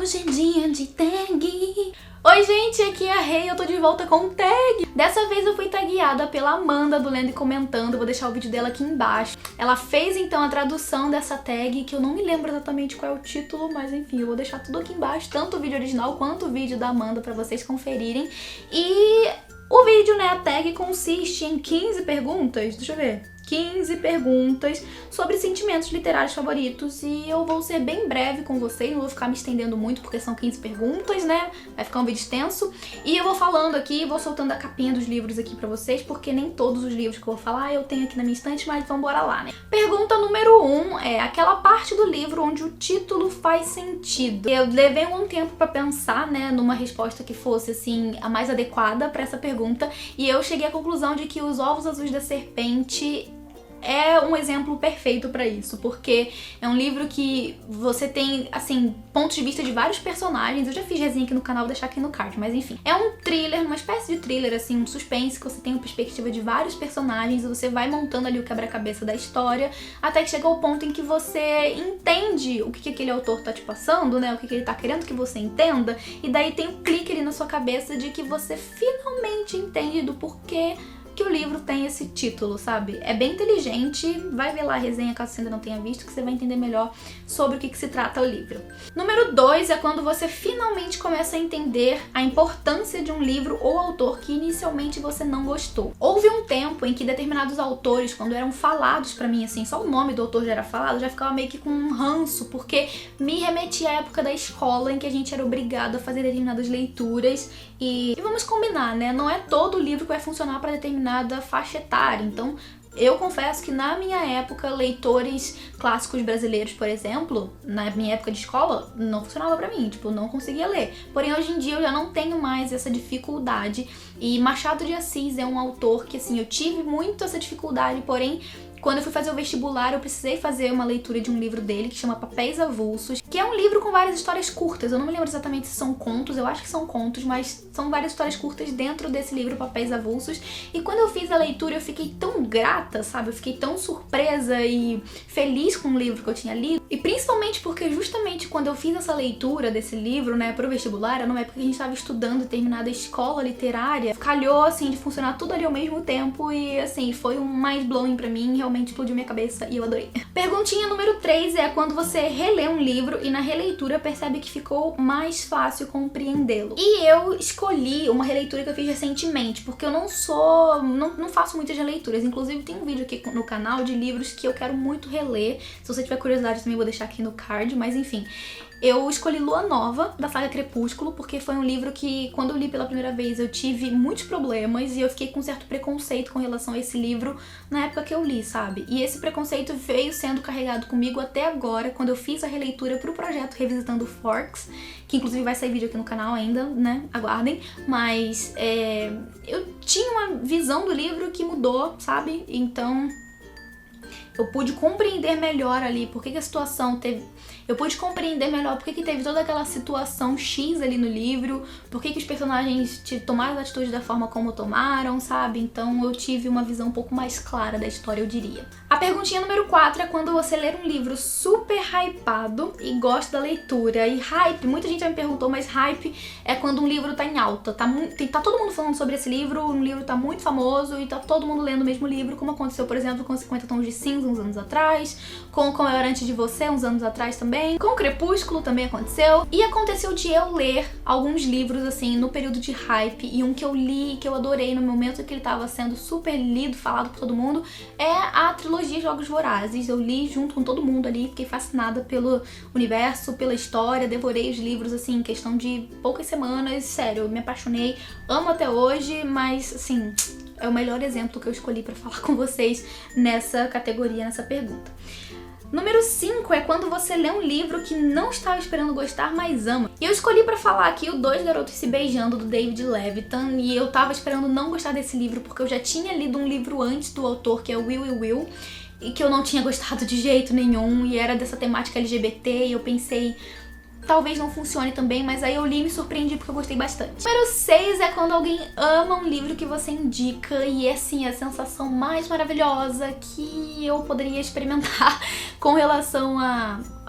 Hoje é dia de tag. Oi gente, aqui é a Rei, eu tô de volta com tag. Dessa vez eu fui tagueada pela Amanda do Lendo e Comentando, vou deixar o vídeo dela aqui embaixo. Ela fez então a tradução dessa tag, que eu não me lembro exatamente qual é o título, mas enfim, eu vou deixar tudo aqui embaixo, tanto o vídeo original quanto o vídeo da Amanda pra vocês conferirem. E o vídeo, né, a tag consiste em 15 perguntas, deixa eu ver, 15 perguntas sobre sentimentos literários favoritos e eu vou ser bem breve com vocês, não vou ficar me estendendo muito porque são 15 perguntas, né? Vai ficar um vídeo extenso. E eu vou falando aqui, vou soltando a capinha dos livros aqui pra vocês, porque nem todos os livros que eu vou falar eu tenho aqui na minha estante, mas vamos bora lá, né? Pergunta número 1 é aquela parte do livro onde o título faz sentido. Eu levei um tempo pra pensar, né, numa resposta que fosse, assim, a mais adequada pra essa pergunta, e eu cheguei à conclusão de que Os Ovos Azuis da Serpente é um exemplo perfeito pra isso, porque é um livro que você tem, assim, pontos de vista de vários personagens. Eu já fiz resenha aqui no canal, vou deixar aqui no card, mas enfim. É um thriller, uma espécie de thriller, assim, um suspense, que você tem uma perspectiva de vários personagens e você vai montando ali o quebra-cabeça da história, até que chega ao ponto em que você entende o que aquele autor tá te passando, né, o que ele tá querendo que você entenda, e daí tem um clique ali na sua cabeça de que você finalmente entende do porquê que o livro tem esse título, sabe? É bem inteligente, vai ver lá a resenha caso você ainda não tenha visto, que você vai entender melhor sobre o que se trata o livro. Número 2 é quando você finalmente começa a entender a importância de um livro ou autor que inicialmente você não gostou. Houve um tempo em que determinados autores, quando eram falados pra mim, assim, só o nome do autor já era falado, já ficava meio que com um ranço, porque me remetia à época da escola em que a gente era obrigado a fazer determinadas leituras e vamos combinar, né? Não é todo livro que vai funcionar pra determinada faixa etária. Então, eu confesso que na minha época, leitores clássicos brasileiros, por exemplo, na minha época de escola, não funcionava pra mim, tipo, eu não conseguia ler. Porém, hoje em dia eu já não tenho mais essa dificuldade. E Machado de Assis é um autor que, assim, eu tive muito essa dificuldade, porém, quando eu fui fazer o vestibular, eu precisei fazer uma leitura de um livro dele que chama Papéis Avulsos, que é um livro com várias histórias curtas. Eu não me lembro exatamente se são contos, eu acho que são contos, mas são várias histórias curtas dentro desse livro Papéis Avulsos. E quando eu fiz a leitura, eu fiquei tão grata, sabe? Eu fiquei tão surpresa e feliz com o livro que eu tinha lido. E principalmente porque justamente quando eu fiz essa leitura desse livro, né, pro vestibular, era numa época que a gente estava estudando determinada escola literária, calhou, assim, de funcionar tudo ali ao mesmo tempo e, assim, foi um mind-blowing pra mim, realmente explodiu minha cabeça e eu adorei. Perguntinha número 3 é quando você relê um livro e na releitura percebe que ficou mais fácil compreendê-lo. E eu escolhi uma releitura que eu fiz recentemente, porque eu não faço muitas releituras. Inclusive tem um vídeo aqui no canal de livros que eu quero muito reler. Se você tiver curiosidade também vou deixar aqui no card, mas enfim. Eu escolhi Lua Nova, da saga Crepúsculo, porque foi um livro que, quando eu li pela primeira vez, eu tive muitos problemas e eu fiquei com um certo preconceito com relação a esse livro na época que eu li, sabe? E esse preconceito veio sendo carregado comigo até agora, quando eu fiz a releitura pro projeto Revisitando Forks, que inclusive vai sair vídeo aqui no canal ainda, né? Aguardem. Mas eu tinha uma visão do livro que mudou, sabe? Então eu pude compreender melhor ali por que a situação teve... Eu pude compreender melhor por que teve toda aquela situação X ali no livro, por que os personagens tomaram as atitudes da forma como tomaram, sabe? Então eu tive uma visão um pouco mais clara da história, eu diria. A perguntinha número 4 é quando você ler um livro super hypado e gosta da leitura. E hype, muita gente já me perguntou, mas hype é quando um livro tá em alta. Tá todo mundo falando sobre esse livro, um livro tá muito famoso e tá todo mundo lendo o mesmo livro, como aconteceu, por exemplo, com 50 Tons de Cinza uns anos atrás, com Como Eu Era Antes de Você uns anos atrás também, com Crepúsculo também aconteceu. E aconteceu de eu ler alguns livros, assim, no período de hype, e um que eu li, que eu adorei no momento que ele tava sendo super lido, falado por todo mundo, é a trilogia Jogos Vorazes. Eu li junto com todo mundo ali, fiquei fascinada pelo universo, pela história, devorei os livros, assim, em questão de poucas semanas, sério, eu me apaixonei, amo até hoje, mas, assim, é o melhor exemplo que eu escolhi pra falar com vocês nessa categoria, nessa pergunta. Número 5 é quando você lê um livro que não estava esperando gostar, mas ama. E eu escolhi pra falar aqui o Dois Garotos Se Beijando, do David Levitan, e eu tava esperando não gostar desse livro porque eu já tinha lido um livro antes do autor, que é Will e Will, e que eu não tinha gostado de jeito nenhum, e era dessa temática LGBT, e eu pensei... talvez não funcione também, mas aí eu li e me surpreendi porque eu gostei bastante. Número 6 é quando alguém ama um livro que você indica e é assim, a sensação mais maravilhosa que eu poderia experimentar com relação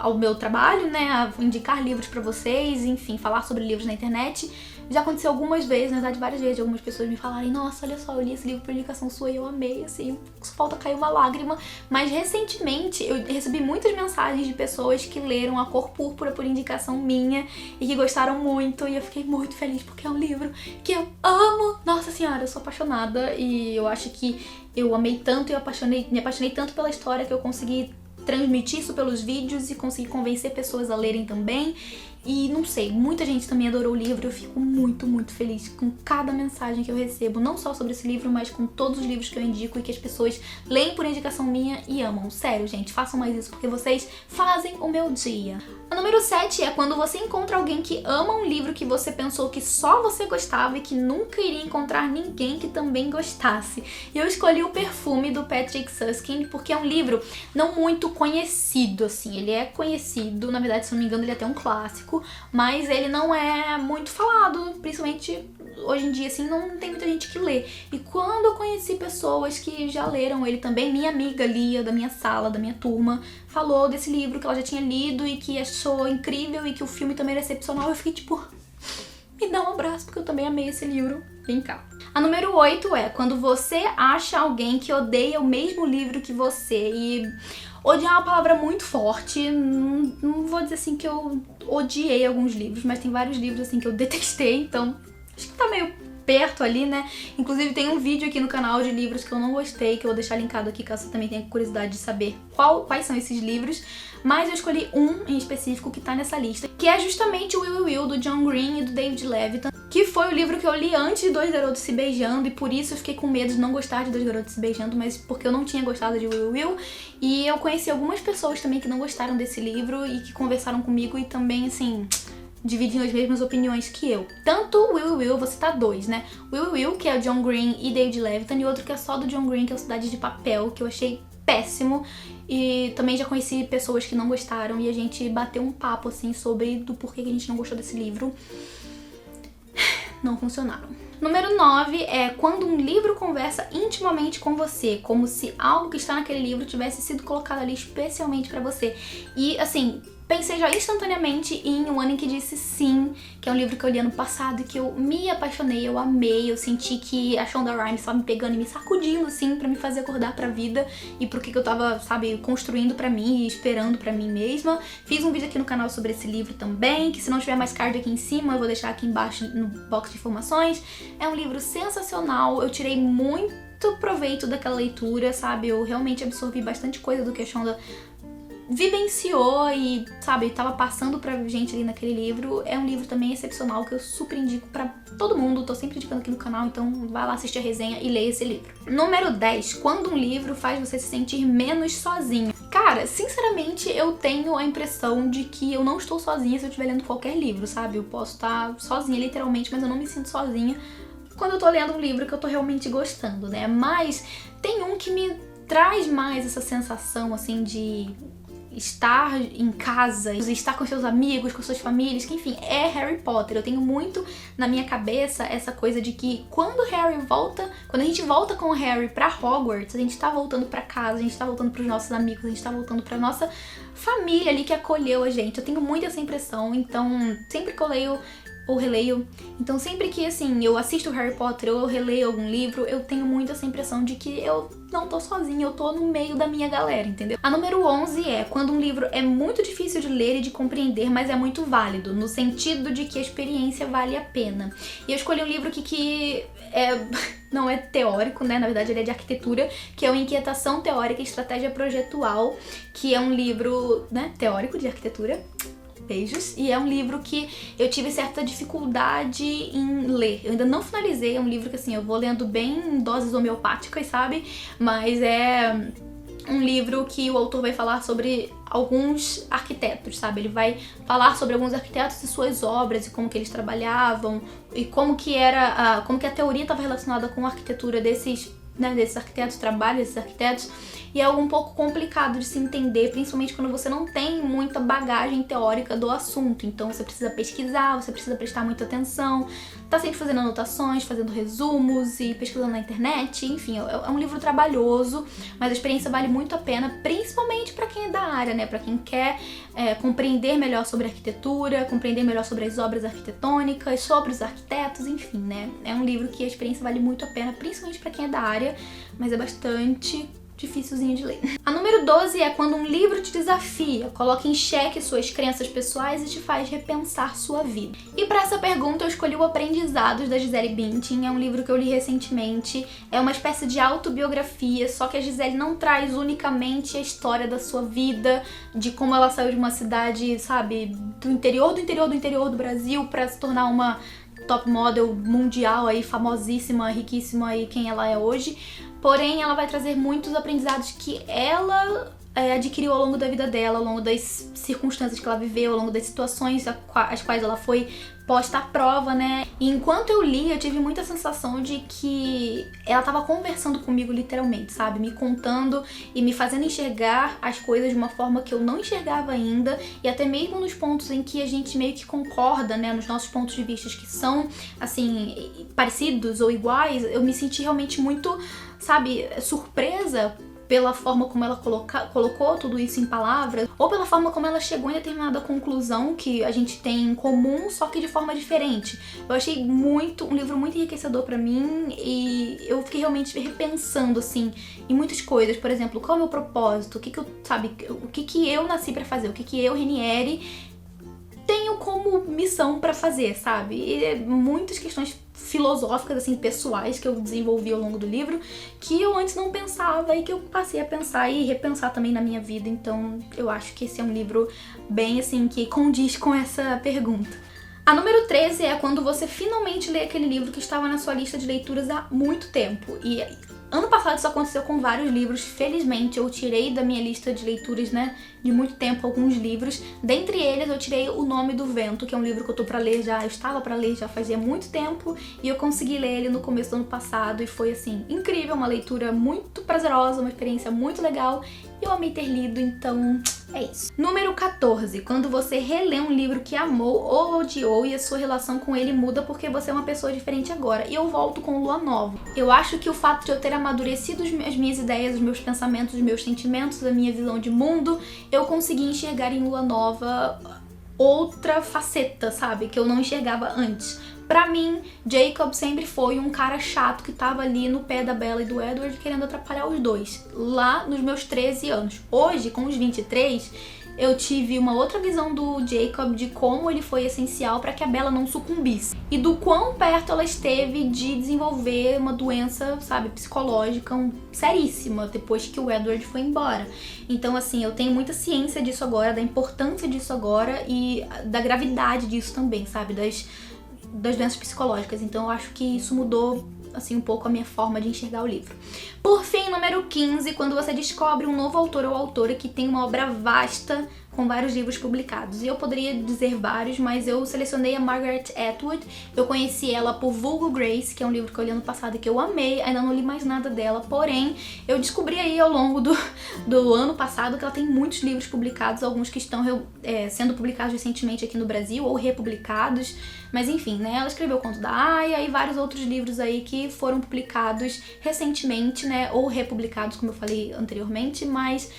ao meu trabalho, né, a indicar livros pra vocês, enfim, falar sobre livros na internet. Já aconteceu algumas vezes, na verdade várias vezes, algumas pessoas me falarem: nossa, olha só, eu li esse livro por indicação sua e eu amei, assim, só falta cair uma lágrima. Mas recentemente eu recebi muitas mensagens de pessoas que leram A Cor Púrpura por indicação minha e que gostaram muito, e eu fiquei muito feliz porque é um livro que eu amo. Nossa senhora, eu sou apaixonada e eu acho que eu amei tanto e me apaixonei tanto pela história que eu consegui transmitir isso pelos vídeos e consegui convencer pessoas a lerem também. E não sei, muita gente também adorou o livro. Eu fico muito, muito feliz com cada mensagem que eu recebo, não só sobre esse livro, mas com todos os livros que eu indico e que as pessoas leem por indicação minha e amam. Sério, gente, façam mais isso porque vocês fazem o meu dia. A número 7 é quando você encontra alguém que ama um livro que você pensou que só você gostava e que nunca iria encontrar ninguém que também gostasse. E eu escolhi O Perfume, do Patrick Süskind, porque é um livro não muito conhecido, assim. Ele é conhecido, na verdade, se não me engano, ele é até um clássico, mas ele não é muito falado, principalmente hoje em dia, assim, não tem muita gente que lê. E quando eu conheci pessoas que já leram ele também, minha amiga Lia, da minha sala, da minha turma, falou desse livro que ela já tinha lido e que achou incrível e que o filme também era excepcional, eu fiquei tipo, me dá um abraço porque eu também amei esse livro, vem cá. A número 8 é quando você acha alguém que odeia o mesmo livro que você. E odiar é uma palavra muito forte, não vou dizer assim que eu odiei alguns livros, mas tem vários livros assim que eu detestei, então acho que tá meio perto ali, né? Inclusive tem um vídeo aqui no canal de livros que eu não gostei, que eu vou deixar linkado aqui caso você também tenha curiosidade de saber quais são esses livros. Mas eu escolhi um em específico que tá nessa lista, que é justamente o Will Will, do John Green e do David Levitan, que foi o livro que eu li antes de Dois Garotos Se Beijando, e por isso eu fiquei com medo de não gostar de Dois Garotos Se Beijando, mas porque eu não tinha gostado de Will Will. E eu conheci algumas pessoas também que não gostaram desse livro e que conversaram comigo e também, assim, dividiam as mesmas opiniões que eu. Tanto Will Will, vou citar dois, né? Will Will, que é o John Green e David Levitan, e outro que é só do John Green, que é o Cidade de Papel, que eu achei péssimo. E também já conheci pessoas que não gostaram e a gente bateu um papo, assim, sobre do porquê que a gente não gostou desse livro. Não funcionaram. Número 9 é quando um livro conversa intimamente com você, como se algo que está naquele livro tivesse sido colocado ali especialmente pra você. E, assim, pensei já instantaneamente em O Ano em que Disse Sim, que é um livro que eu li ano passado e que eu me apaixonei, eu amei, eu senti que a Shonda Rhimes estava me pegando e me sacudindo, assim, pra me fazer acordar pra vida e pro que eu tava, sabe, construindo pra mim e esperando pra mim mesma. Fiz um vídeo aqui no canal sobre esse livro também, que se não tiver mais card aqui em cima, eu vou deixar aqui embaixo no box de informações. É um livro sensacional, eu tirei muito proveito daquela leitura, sabe, eu realmente absorvi bastante coisa do que a Shonda vivenciou e, sabe, tava passando pra gente ali naquele livro. É um livro também excepcional que eu super indico pra todo mundo, tô sempre indicando aqui no canal, então vai lá assistir a resenha e leia esse livro. Número 10, quando um livro faz você se sentir menos sozinho. Cara, sinceramente, eu tenho a impressão de que eu não estou sozinha se eu estiver lendo qualquer livro, sabe? Eu posso estar sozinha, literalmente, mas eu não me sinto sozinha quando eu tô lendo um livro que eu tô realmente gostando, né? Mas tem um que me traz mais essa sensação, assim, de estar em casa, estar com seus amigos, com suas famílias, que enfim, é Harry Potter. Eu tenho muito na minha cabeça essa coisa de que quando a gente volta com o Harry pra Hogwarts, a gente tá voltando pra casa, a gente tá voltando pros nossos amigos, a gente tá voltando pra nossa família ali que acolheu a gente. Eu tenho muito essa impressão, então sempre que eu leio ou releio, então sempre que, assim, eu assisto Harry Potter ou eu releio algum livro, eu tenho muito essa impressão de que eu não tô sozinha, eu tô no meio da minha galera, entendeu? A número 11 é quando um livro é muito difícil de ler e de compreender, mas é muito válido, no sentido de que a experiência vale a pena. E eu escolhi um livro que não é teórico, né? Na verdade ele é de arquitetura, que é o Inquietação Teórica e Estratégia Projetual, que é um livro, né, teórico de arquitetura. Beijos. E é um livro que eu tive certa dificuldade em ler. Eu ainda não finalizei, é um livro que, assim, eu vou lendo bem em doses homeopáticas, sabe? Mas é um livro que o autor vai falar sobre alguns arquitetos, sabe? Ele vai falar sobre alguns arquitetos e suas obras e como que eles trabalhavam e como que a teoria estava relacionada com a arquitetura desses né, desses arquitetos, o trabalho desses arquitetos, e é algo um pouco complicado de se entender, principalmente quando você não tem muita bagagem teórica do assunto. Então você precisa pesquisar, você precisa prestar muita atenção, tá sempre fazendo anotações, fazendo resumos e pesquisando na internet, enfim, é um livro trabalhoso, mas a experiência vale muito a pena, principalmente para quem é da área, né, para quem quer compreender melhor sobre arquitetura, compreender melhor sobre as obras arquitetônicas, sobre os arquitetos, enfim, né, é um livro que a experiência vale muito a pena, principalmente para quem é da área, mas é bastante dificilzinho de ler. A número 12 é quando um livro te desafia, coloca em xeque suas crenças pessoais e te faz repensar sua vida. E para essa pergunta eu escolhi o Aprendizados, da Gisele Bündchen. É um livro que eu li recentemente, é uma espécie de autobiografia, só que a Gisele não traz unicamente a história da sua vida, de como ela saiu de uma cidade, sabe, do interior do Brasil para se tornar uma top model mundial aí, famosíssima, riquíssima e quem ela é hoje. Porém, ela vai trazer muitos aprendizados que ela adquiriu ao longo da vida dela, ao longo das circunstâncias que ela viveu, ao longo das situações às quais ela foi posta à prova, né? E enquanto eu li, eu tive muita sensação de que ela tava conversando comigo literalmente, sabe? Me contando e me fazendo enxergar as coisas de uma forma que eu não enxergava ainda, e até mesmo nos pontos em que a gente meio que concorda, né? Nos nossos pontos de vista que são, assim, parecidos ou iguais, eu me senti realmente muito, sabe, surpresa pela forma como ela colocou tudo isso em palavras, ou pela forma como ela chegou em determinada conclusão que a gente tem em comum, só que de forma diferente. Eu achei um livro muito enriquecedor pra mim, e eu fiquei realmente repensando, assim, em muitas coisas. Por exemplo, qual é o meu propósito? O que que eu nasci pra fazer? O que eu, Renieri, tenho como missão pra fazer, sabe? E muitas questões filosóficas, assim, pessoais que eu desenvolvi ao longo do livro, que eu antes não pensava e que eu passei a pensar e repensar também na minha vida. Então eu acho que esse é um livro bem, assim, que condiz com essa pergunta. A número 13 é quando você finalmente lê aquele livro que estava na sua lista de leituras há muito tempo. E ano passado isso aconteceu com vários livros. Felizmente eu tirei da minha lista de leituras, né, de muito tempo, alguns livros. Dentre eles eu tirei O Nome do Vento, que é um livro que eu tô pra ler já, eu estava pra ler já fazia muito tempo, e eu consegui ler ele no começo do ano passado e foi, assim, incrível, uma leitura muito prazerosa, uma experiência muito legal. Eu amei ter lido, então é isso. Número 14, quando você relê um livro que amou ou odiou e a sua relação com ele muda porque você é uma pessoa diferente agora. E eu volto com Lua Nova. Eu acho que o fato de eu ter amadurecido as minhas ideias, os meus pensamentos, os meus sentimentos, a minha visão de mundo, eu consegui enxergar em Lua Nova outra faceta, sabe? Que eu não enxergava antes. Pra mim, Jacob sempre foi um cara chato que tava ali no pé da Bella e do Edward querendo atrapalhar os dois, lá nos meus 13 anos. Hoje, com os 23, eu tive uma outra visão do Jacob, de como ele foi essencial para que a Bella não sucumbisse. E do quão perto ela esteve de desenvolver uma doença, sabe, psicológica seríssima, depois que o Edward foi embora. Então, assim, eu tenho muita ciência disso agora, da importância disso agora e da gravidade disso também, sabe, das doenças psicológicas. Então eu acho que isso mudou, assim, um pouco a minha forma de enxergar o livro. Por fim, número 15, quando você descobre um novo autor ou autora que tem uma obra vasta com vários livros publicados. E eu poderia dizer vários, mas eu selecionei a Margaret Atwood. Eu conheci ela por Vulgo Grace, que é um livro que eu li ano passado e que eu amei. Ainda não li mais nada dela, porém eu descobri aí ao longo do ano passado que ela tem muitos livros publicados, alguns que estão sendo publicados recentemente aqui no Brasil ou republicados. Mas enfim, né, ela escreveu O Conto da Aia e vários outros livros aí que foram publicados recentemente, né, ou republicados, como eu falei anteriormente, mas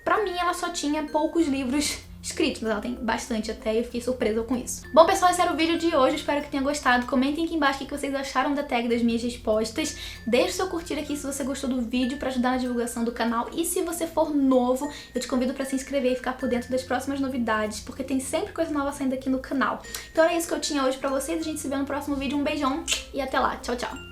pra mim ela só tinha poucos livros escritos, mas ela tem bastante até, e eu fiquei surpresa com isso. Bom, pessoal, esse era o vídeo de hoje, espero que tenham gostado. Comentem aqui embaixo o que vocês acharam da tag das minhas respostas. Deixe seu curtir aqui se você gostou do vídeo pra ajudar na divulgação do canal, e se você for novo, eu te convido pra se inscrever e ficar por dentro das próximas novidades, porque tem sempre coisa nova saindo aqui no canal. Então era isso que eu tinha hoje pra vocês, a gente se vê no próximo vídeo, um beijão e até lá, tchau, tchau!